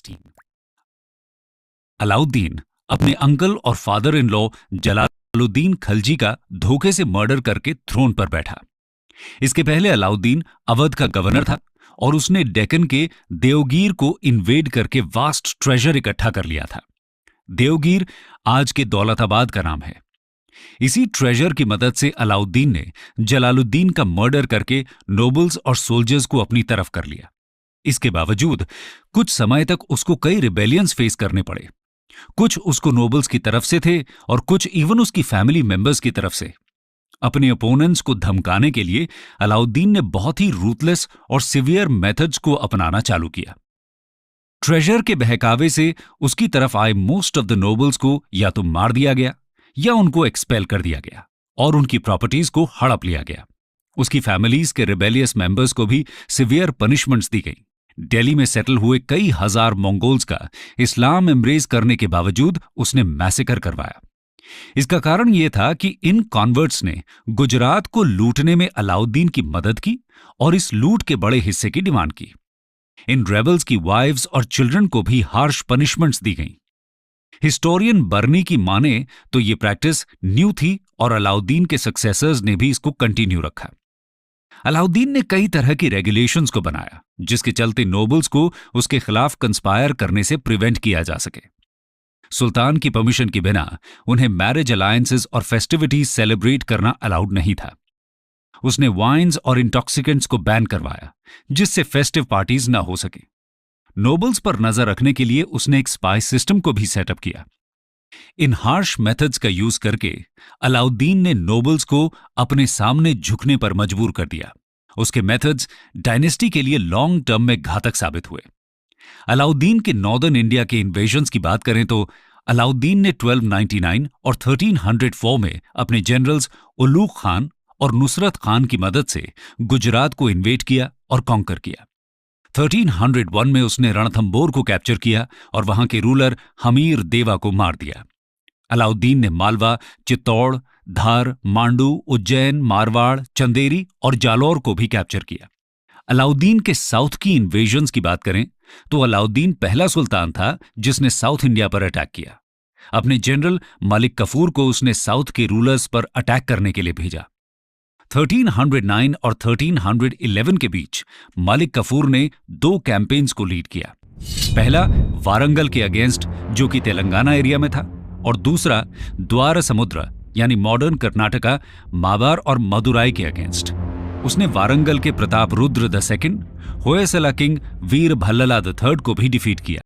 16। अलाउद्दीन अपने अंकल और father in law Jalaluddin Khalji का धोखे से मर्डर करके थ्रोन पर बैठा। इसके पहले अलाउद्दीन अवध का गवर्नर था और उसने डेक्कन के देवगिर को इन्वेड करके वास्ट ट्रेजर इकट्ठा कर लिया था। देवगिर आज के दौलताबाद का नाम है। इसी ट्रेजर की मदद से अलाउद्दीन ने जलालुद्दीन का मर्डर करके नोबल्स और सोल्जर्स को अपनी तरफ कर लिया। इसके बावजूद कुछ समय तक उसको कई रिबेलियंस फेस करने पड़े। कुछ उसको नोबल्स की तरफ से थे और कुछ इवन उसकी फैमिली मेंबर्स की तरफ से। अपने ओपोनेंट्स को धमकाने के लिए अलाउद्दीन ने बहुत ही रूथलेस और सिवियर मेथड्स को अपनाना चालू किया। ट्रेजर के बहकावे से उसकी तरफ आए मोस्ट ऑफ द नोबल्स को या तो मार दिया गया या उनको एक्सपेल कर दिया गया और उनकी प्रॉपर्टीज को हड़प लिया गया। उसकी फैमिलीज के रिबेलियस मेंबर्स को भी सिवियर पनिशमेंट्स दी गई। दिल्ली में सेटल हुए कई हजार मंगोल्स का इस्लाम एम्ब्रेस करने के बावजूद उसने मैसेकर करवाया। इसका कारण यह था कि इन कॉन्वर्ट्स ने गुजरात को लूटने में अलाउद्दीन की मदद की और इस लूट के बड़े हिस्से की डिमांड की। इन रेबल्स की वाइव्स और चिल्ड्रन को भी हार्श पनिशमेंट्स दी गईं। हिस्टोरियन बर्नी की माने तो ये प्रैक्टिस न्यू थी और अलाउद्दीन के सक्सेसर्स ने भी इसको कंटिन्यू रखा। अलाउद्दीन ने कई तरह की रेगुलेशंस को बनाया जिसके चलते नोबल्स को उसके खिलाफ कंस्पायर करने से प्रिवेंट किया जा सके। सुल्तान की परमिशन के बिना उन्हें मैरिज अलायंसेस और फेस्टिविटीज सेलिब्रेट करना अलाउड नहीं था। उसने वाइन्स और इंटॉक्सिकेंट्स को बैन करवाया जिससे फेस्टिव पार्टीज ना हो सके। नोबल्स पर नजर रखने के लिए उसने एक स्पाई सिस्टम को भी सेटअप किया। इन हार्श मेथड्स का यूज करके अलाउद्दीन ने नोबल्स को अपने सामने झुकने पर मजबूर कर दिया। उसके मेथड्स डायनेस्टी के लिए लॉन्ग टर्म में घातक साबित हुए। अलाउद्दीन के नॉर्दर्न इंडिया के इन्वेजन्स की बात करें तो अलाउद्दीन ने 1299 और 1304 में अपने जनरल्स उल्लूग खान और नुसरत खान की मदद से गुजरात को इन्वेड किया और कॉन्कर किया। 1301 में उसने रणथंबोर को कैप्चर किया और वहां के रूलर हमीर देवा को मार दिया। अलाउद्दीन ने मालवा, चित्तौड़, धार, मांडू, उज्जैन, मारवाड़, चंदेरी और जालौर को भी कैप्चर किया। अलाउद्दीन के साउथ की इन्वेजन्स की बात करें तो अलाउद्दीन पहला सुल्तान था जिसने साउथ इंडिया पर अटैक किया। अपने जनरल मलिक कफूर को उसने साउथ के रूलर्स पर अटैक करने के लिए भेजा। 1309 और 1311 के बीच मलिक कफूर ने 2 कैंपेन्स को लीड किया। पहला वारंगल के अगेंस्ट जो कि तेलंगाना एरिया में था और दूसरा द्वार समुद्र यानी मॉडर्न कर्नाटका, माबार और मदुराई के अगेंस्ट। उसने वारंगल के प्रताप रुद्र II, होयसला किंग वीर भल्लला III को भी डिफीट किया।